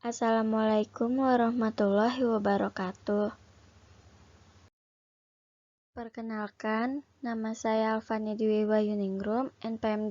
Assalamualaikum warahmatullahi wabarakatuh. Perkenalkan, nama saya Alfani Dwi Wayuningrum, NPM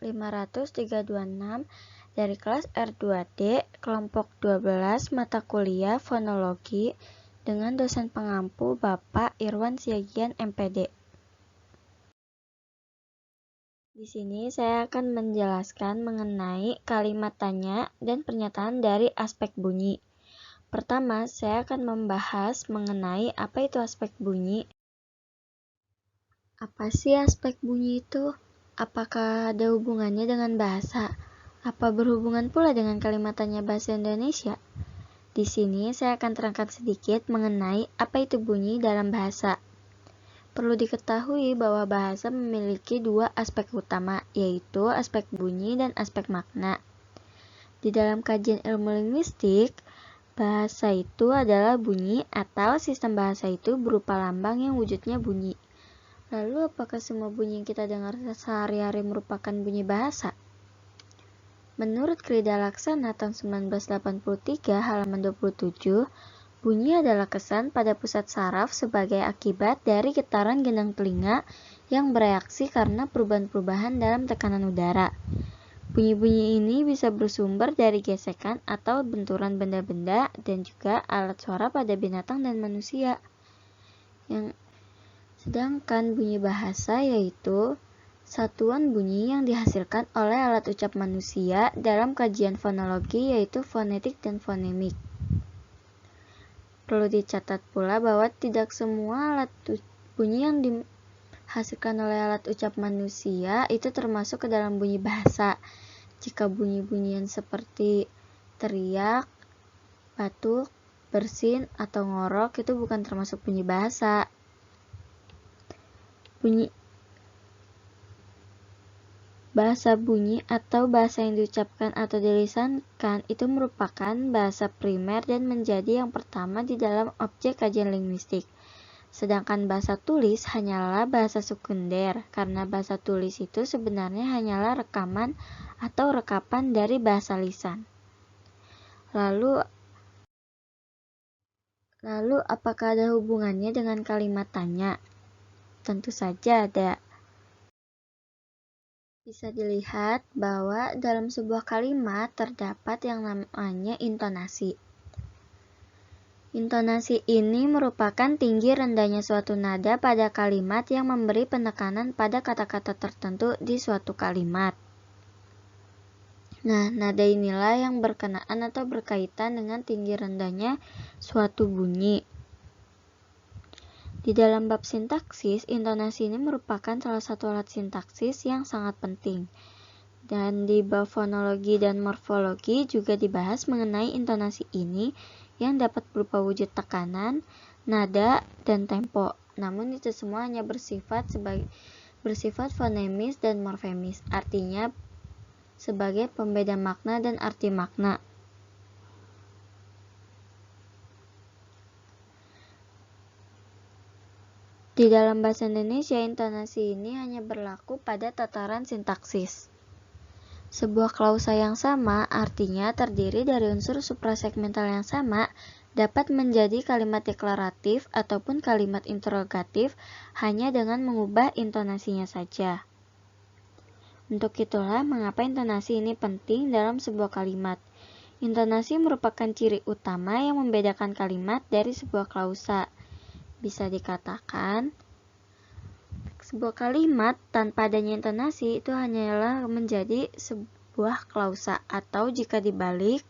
202021-50326 dari kelas R2D, kelompok 12 mata kuliah Fonologi dengan dosen pengampu Bapak Irwan Siagian MPD. Di sini saya akan menjelaskan mengenai kalimat tanya dan pernyataan dari aspek bunyi. Pertama, saya akan membahas mengenai apa itu aspek bunyi. Apa sih aspek bunyi itu? Apakah ada hubungannya dengan bahasa? Apa berhubungan pula dengan kalimat tanya bahasa Indonesia? Di sini saya akan terangkan sedikit mengenai apa itu bunyi dalam bahasa. Perlu diketahui bahwa bahasa memiliki dua aspek utama, yaitu aspek bunyi dan aspek makna. Di dalam kajian ilmu linguistik, bahasa itu adalah bunyi atau sistem bahasa itu berupa lambang yang wujudnya bunyi. Lalu apakah semua bunyi yang kita dengar sehari-hari merupakan bunyi bahasa? Menurut Krida Laksana tahun 1983 halaman 27, bunyi adalah kesan pada pusat saraf sebagai akibat dari getaran gendang telinga yang bereaksi karena perubahan-perubahan dalam tekanan udara. Bunyi-bunyi ini bisa bersumber dari gesekan atau benturan benda-benda dan juga alat suara pada binatang dan manusia. Sedangkan bunyi bahasa yaitu satuan bunyi yang dihasilkan oleh alat ucap manusia dalam kajian fonologi yaitu fonetik dan fonemik. Perlu dicatat pula bahwa tidak semua alat bunyi yang dihasilkan oleh alat ucap manusia itu termasuk ke dalam bunyi bahasa. Jika bunyi-bunyian seperti teriak, batuk, bersin, atau ngorok itu bukan termasuk bunyi bahasa. Bahasa bunyi atau bahasa yang diucapkan atau dilisankan itu merupakan bahasa primer dan menjadi yang pertama di dalam objek kajian linguistik. Sedangkan bahasa tulis hanyalah bahasa sekunder, karena bahasa tulis itu sebenarnya hanyalah rekaman atau rekapan dari bahasa lisan. Lalu apakah ada hubungannya dengan kalimat tanya? Tentu saja ada. Bisa dilihat bahwa dalam sebuah kalimat terdapat yang namanya intonasi. Intonasi ini merupakan tinggi rendahnya suatu nada pada kalimat yang memberi penekanan pada kata-kata tertentu di suatu kalimat. Nah, nada inilah yang berkenaan atau berkaitan dengan tinggi rendahnya suatu bunyi. Di dalam bab sintaksis, intonasi ini merupakan salah satu alat sintaksis yang sangat penting. Dan di bab fonologi dan morfologi juga dibahas mengenai intonasi ini yang dapat berupa wujud tekanan, nada, dan tempo. Namun itu semua hanya bersifat fonemis dan morfemis, artinya sebagai pembeda makna dan arti makna. Di dalam bahasa Indonesia, intonasi ini hanya berlaku pada tataran sintaksis. Sebuah klausa yang sama artinya terdiri dari unsur suprasegmental yang sama dapat menjadi kalimat deklaratif ataupun kalimat interrogatif hanya dengan mengubah intonasinya saja. Untuk itulah mengapa intonasi ini penting dalam sebuah kalimat. Intonasi merupakan ciri utama yang membedakan kalimat dari sebuah klausa. Bisa dikatakan, sebuah kalimat tanpa adanya intonasi itu hanyalah menjadi sebuah klausa, atau jika dibalik,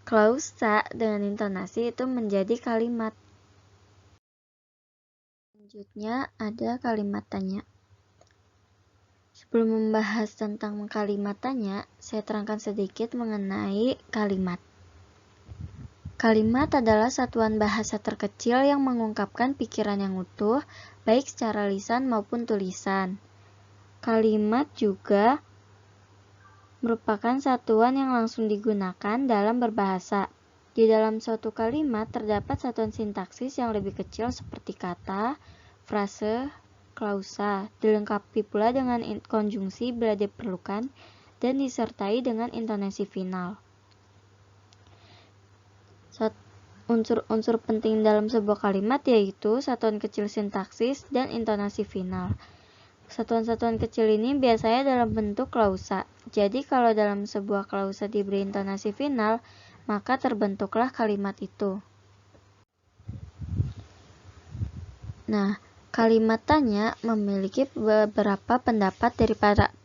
klausa dengan intonasi itu menjadi kalimat. Selanjutnya ada kalimat tanya. Sebelum membahas tentang kalimat tanya, saya terangkan sedikit mengenai kalimat. Kalimat adalah satuan bahasa terkecil yang mengungkapkan pikiran yang utuh, baik secara lisan maupun tulisan. Kalimat juga merupakan satuan yang langsung digunakan dalam berbahasa. Di dalam suatu kalimat terdapat satuan sintaksis yang lebih kecil seperti kata, frase, klausa, dilengkapi pula dengan konjungsi bila diperlukan, dan disertai dengan intonasi final. Unsur-unsur penting dalam sebuah kalimat yaitu satuan kecil sintaksis dan intonasi final. Satuan-satuan kecil ini biasanya dalam bentuk klausa. Jadi kalau dalam sebuah klausa diberi intonasi final, maka terbentuklah kalimat itu. Nah, kalimat tanya memiliki beberapa pendapat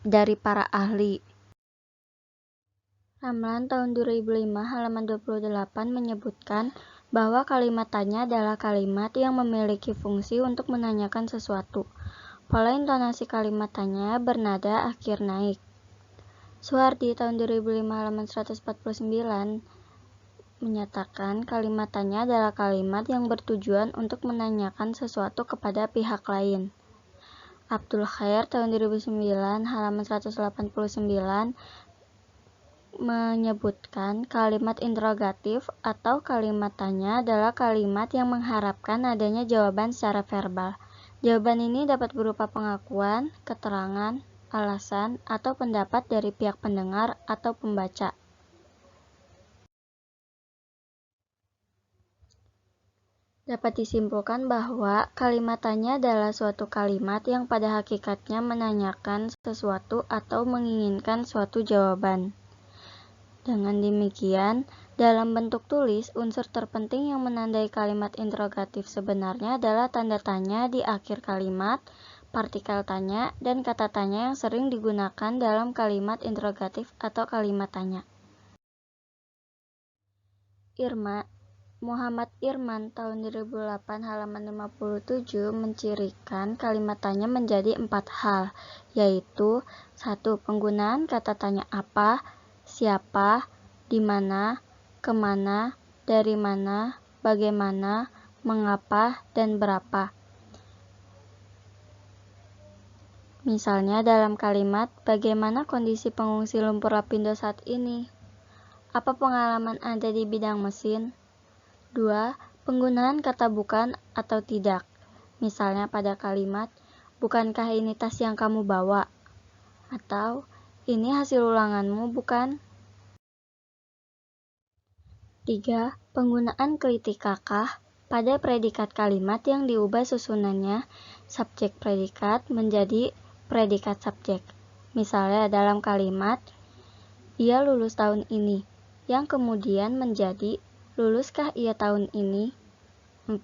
dari para ahli. Ramalan tahun 2005 halaman 28 menyebutkan bahwa kalimat tanya adalah kalimat yang memiliki fungsi untuk menanyakan sesuatu. Pola intonasi kalimat tanya bernada akhir naik. Suhardi tahun 2005 halaman 149 menyatakan kalimat tanya adalah kalimat yang bertujuan untuk menanyakan sesuatu kepada pihak lain. Abdul Khair tahun 2009 halaman 189 menyebutkan kalimat interrogatif atau kalimat tanya adalah kalimat yang mengharapkan adanya jawaban secara verbal. Jawaban ini dapat berupa pengakuan, keterangan, alasan, atau pendapat dari pihak pendengar atau pembaca. Dapat disimpulkan bahwa kalimat tanya adalah suatu kalimat yang pada hakikatnya menanyakan sesuatu atau menginginkan suatu jawaban. Dengan demikian, dalam bentuk tulis, unsur terpenting yang menandai kalimat interrogatif sebenarnya adalah tanda tanya di akhir kalimat, partikel tanya, dan kata tanya yang sering digunakan dalam kalimat interrogatif atau kalimat tanya. Muhammad Irman tahun 2008 halaman 57 mencirikan kalimat tanya menjadi 4 hal, yaitu 1. Penggunaan kata tanya apa, siapa, di mana, kemana, dari mana, bagaimana, mengapa, dan berapa. Misalnya dalam kalimat, bagaimana kondisi pengungsi lumpur lapindo saat ini? Apa pengalaman Anda di bidang mesin? 2. Penggunaan kata bukan atau tidak. Misalnya pada kalimat, bukankah ini tas yang kamu bawa? Atau, ini hasil ulanganmu bukan? 3. Penggunaan kelitik kakah pada predikat kalimat yang diubah susunannya subjek predikat menjadi predikat subjek. Misalnya dalam kalimat, ia lulus tahun ini, yang kemudian menjadi luluskah ia tahun ini? 4.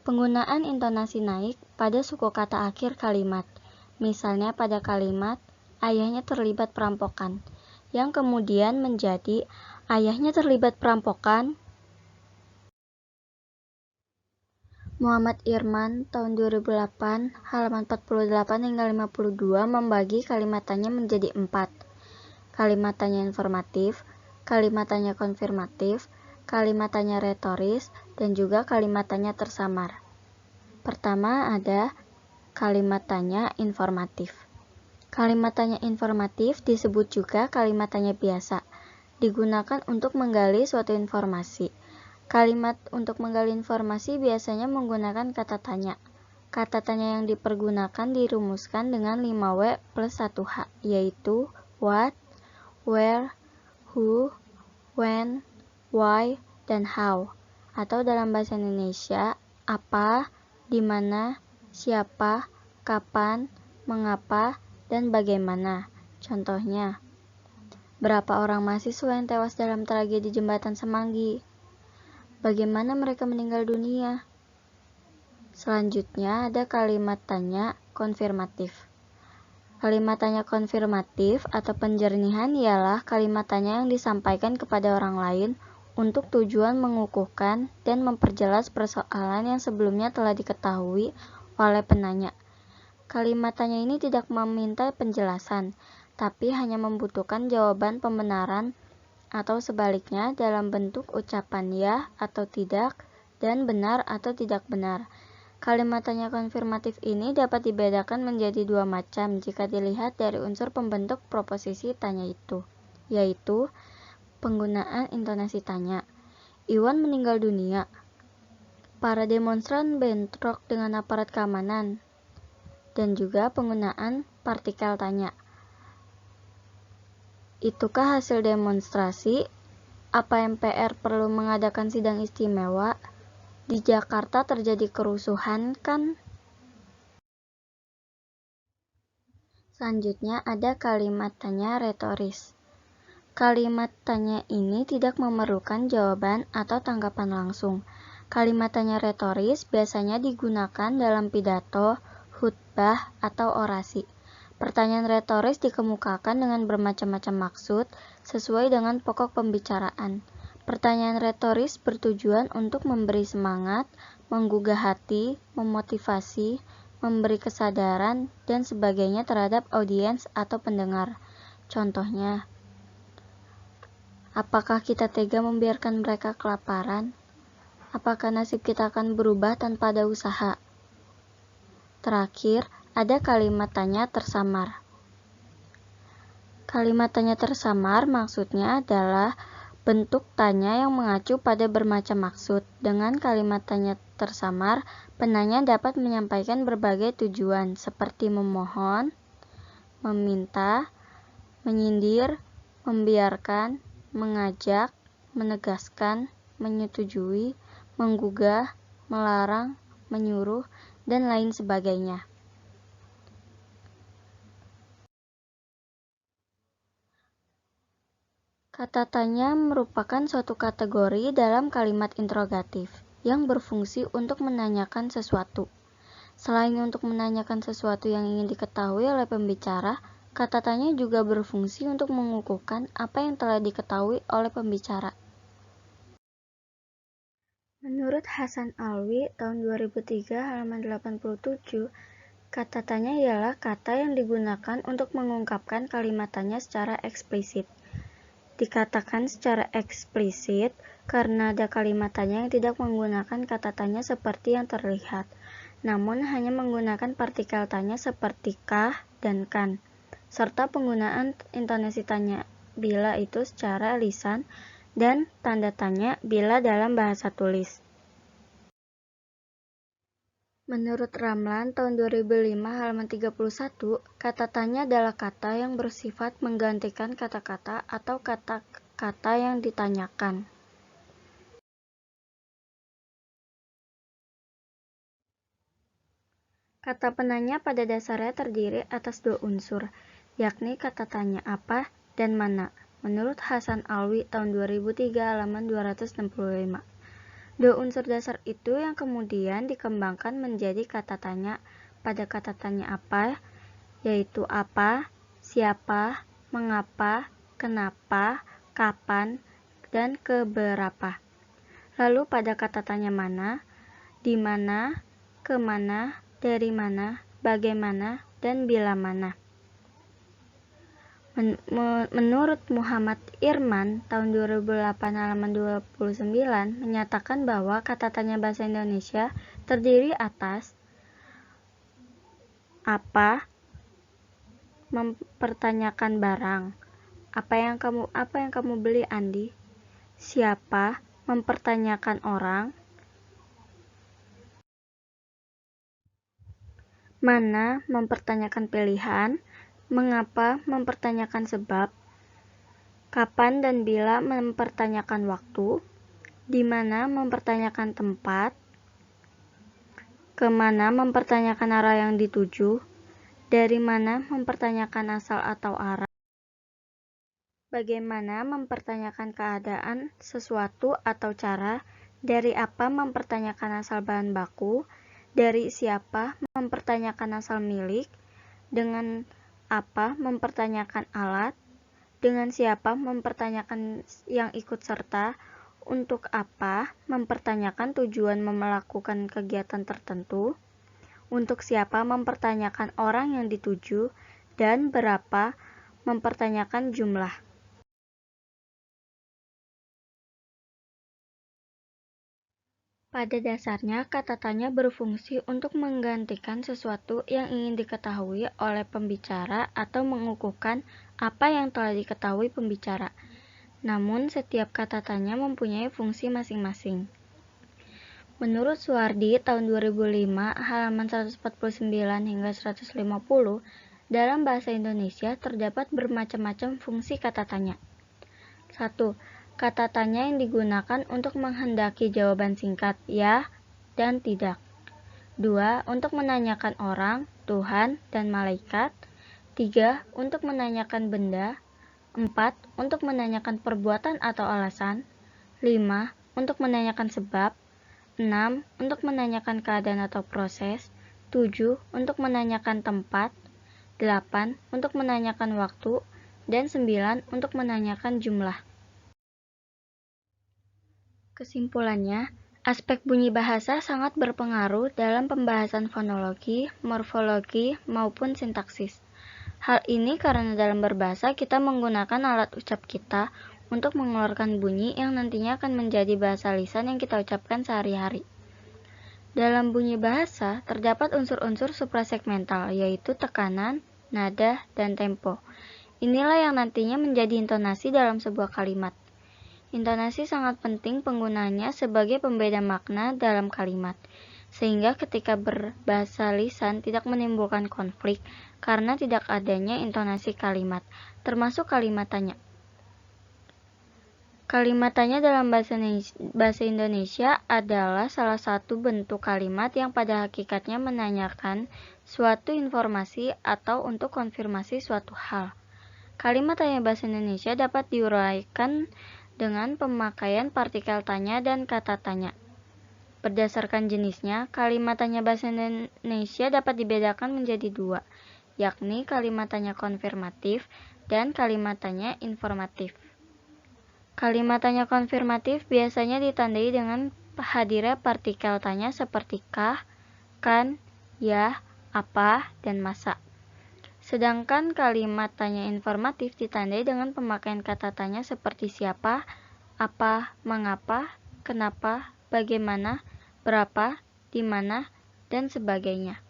Penggunaan intonasi naik pada suku kata akhir kalimat. Misalnya pada kalimat, ayahnya terlibat perampokan, yang kemudian menjadi ayahnya terlibat perampokan. Muhammad Irman tahun 2008 halaman 48 hingga 52 membagi kalimat tanya menjadi 4. Kalimat tanya informatif, kalimat tanya konfirmatif, kalimat tanya retoris, dan juga kalimat tanya tersamar. Pertama ada kalimat tanya informatif. Kalimat tanya informatif disebut juga kalimat tanya biasa, digunakan untuk menggali suatu informasi. Kalimat untuk menggali informasi biasanya menggunakan kata tanya. Kata tanya yang dipergunakan dirumuskan dengan 5W plus 1H, yaitu what, where, who, when, why, dan how. Atau dalam bahasa Indonesia, apa, di mana, siapa, kapan, mengapa, dan bagaimana. Contohnya, berapa orang mahasiswa yang tewas dalam tragedi Jembatan Semanggi? Bagaimana mereka meninggal dunia? Selanjutnya ada kalimat tanya konfirmatif. Kalimat tanya konfirmatif atau penjernihan ialah kalimat tanya yang disampaikan kepada orang lain untuk tujuan mengukuhkan dan memperjelas persoalan yang sebelumnya telah diketahui oleh penanya. Kalimat tanya ini tidak meminta penjelasan, tapi hanya membutuhkan jawaban pembenaran atau sebaliknya dalam bentuk ucapan ya atau tidak dan benar atau tidak benar. Kalimat tanya konfirmatif ini dapat dibedakan menjadi 2 macam jika dilihat dari unsur pembentuk proposisi tanya itu, yaitu penggunaan intonasi tanya. Iwan meninggal dunia. Para demonstran bentrok dengan aparat keamanan. Dan juga penggunaan partikel tanya. Itukah hasil demonstrasi? Apa MPR perlu mengadakan sidang istimewa? Di Jakarta terjadi kerusuhan kan? Selanjutnya ada kalimat tanya retoris. Kalimat tanya ini tidak memerlukan jawaban atau tanggapan langsung. Kalimat tanya retoris biasanya digunakan dalam pidato, khutbah, atau orasi. Pertanyaan retoris dikemukakan dengan bermacam-macam maksud sesuai dengan pokok pembicaraan. Pertanyaan retoris bertujuan untuk memberi semangat, menggugah hati, memotivasi, memberi kesadaran, dan sebagainya terhadap audiens atau pendengar. Contohnya, apakah kita tega membiarkan mereka kelaparan? Apakah nasib kita akan berubah tanpa ada usaha? Terakhir, ada kalimat tanya tersamar. Kalimat tanya tersamar maksudnya adalah bentuk tanya yang mengacu pada bermacam maksud. Dengan kalimat tanya tersamar, penanya dapat menyampaikan berbagai tujuan seperti memohon, meminta, menyindir, membiarkan, mengajak, menegaskan, menyetujui, menggugah, melarang, menyuruh, dan lain sebagainya. Kata tanya merupakan suatu kategori dalam kalimat interrogatif yang berfungsi untuk menanyakan sesuatu. Selain untuk menanyakan sesuatu yang ingin diketahui oleh pembicara, kata tanya juga berfungsi untuk mengukuhkan apa yang telah diketahui oleh pembicara. Menurut Hasan Alwi tahun 2003 halaman 87, kata tanya ialah kata yang digunakan untuk mengungkapkan kalimat tanya secara eksplisit. Dikatakan secara eksplisit karena ada kalimat tanya yang tidak menggunakan kata tanya seperti yang terlihat, namun hanya menggunakan partikel tanya seperti kah dan kan, serta penggunaan intonasi tanya bila itu secara lisan dan tanda tanya bila dalam bahasa tulis. Menurut Ramlan tahun 2005 halaman 31, kata tanya adalah kata yang bersifat menggantikan kata-kata atau kata-kata yang ditanyakan. Kata penanya pada dasarnya terdiri atas dua unsur, yakni kata tanya apa dan mana. Menurut Hasan Alwi tahun 2003 halaman 265. Dua unsur dasar itu yang kemudian dikembangkan menjadi kata tanya pada kata tanya apa, yaitu apa, siapa, mengapa, kenapa, kapan, dan keberapa. Lalu pada kata tanya mana, di mana, kemana, dari mana, bagaimana, dan bila mana. Menurut Muhammad Irman tahun 2008 halaman 29 menyatakan bahwa kata tanya bahasa Indonesia terdiri atas apa, mempertanyakan barang, apa yang kamu beli Andi, siapa, mempertanyakan orang, mana, mempertanyakan pilihan, mengapa, mempertanyakan sebab, kapan dan bila, mempertanyakan waktu, di mana, mempertanyakan tempat, kemana, mempertanyakan arah yang dituju, dari mana, mempertanyakan asal atau arah, bagaimana, mempertanyakan keadaan, sesuatu atau cara, dari apa, mempertanyakan asal bahan baku, dari siapa, mempertanyakan asal milik, dengan apa, mempertanyakan alat, dengan siapa, mempertanyakan yang ikut serta, untuk apa, mempertanyakan tujuan melakukan kegiatan tertentu, untuk siapa, mempertanyakan orang yang dituju, dan berapa, mempertanyakan jumlah. Pada dasarnya, kata tanya berfungsi untuk menggantikan sesuatu yang ingin diketahui oleh pembicara atau mengukuhkan apa yang telah diketahui pembicara. Namun, setiap kata tanya mempunyai fungsi masing-masing. Menurut Suwardi tahun 2005 halaman 149 hingga 150, Dalam bahasa Indonesia terdapat bermacam-macam fungsi kata tanya. 1. Kata tanya yang digunakan untuk menghendaki jawaban singkat, ya dan tidak. 2. Untuk menanyakan orang, Tuhan, dan malaikat. 3. Untuk menanyakan benda. 4. Untuk menanyakan perbuatan atau alasan. 5. Untuk menanyakan sebab. 6. Untuk menanyakan keadaan atau proses. 7. Untuk menanyakan tempat. 8. Untuk menanyakan waktu. Dan 9. Untuk menanyakan jumlah. Kesimpulannya, aspek bunyi bahasa sangat berpengaruh dalam pembahasan fonologi, morfologi, maupun sintaksis. Hal ini karena dalam berbahasa kita menggunakan alat ucap kita untuk mengeluarkan bunyi yang nantinya akan menjadi bahasa lisan yang kita ucapkan sehari-hari. Dalam bunyi bahasa, terdapat unsur-unsur suprasegmental, yaitu tekanan, nada, dan tempo. Inilah yang nantinya menjadi intonasi dalam sebuah kalimat. Intonasi sangat penting penggunaannya sebagai pembeda makna dalam kalimat, sehingga ketika berbahasa lisan tidak menimbulkan konflik karena tidak adanya intonasi kalimat, termasuk kalimat tanya. Kalimat tanya dalam bahasa Indonesia adalah salah satu bentuk kalimat yang pada hakikatnya menanyakan suatu informasi atau untuk konfirmasi suatu hal. Kalimat tanya bahasa Indonesia dapat diuraikan dengan pemakaian partikel tanya dan kata tanya. Berdasarkan jenisnya, kalimat tanya bahasa Indonesia dapat dibedakan menjadi dua, yakni kalimat tanya konfirmatif dan kalimat tanya informatif. Kalimat tanya konfirmatif biasanya ditandai dengan hadirnya partikel tanya seperti kah, kan, ya, apa, dan masa. Sedangkan kalimat tanya informatif ditandai dengan pemakaian kata tanya seperti siapa, apa, mengapa, kenapa, bagaimana, berapa, di mana, dan sebagainya.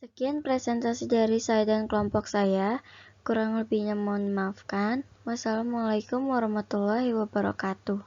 Sekian presentasi dari saya dan kelompok saya. Kurang lebihnya mohon dimaafkan. Wassalamualaikum warahmatullahi wabarakatuh.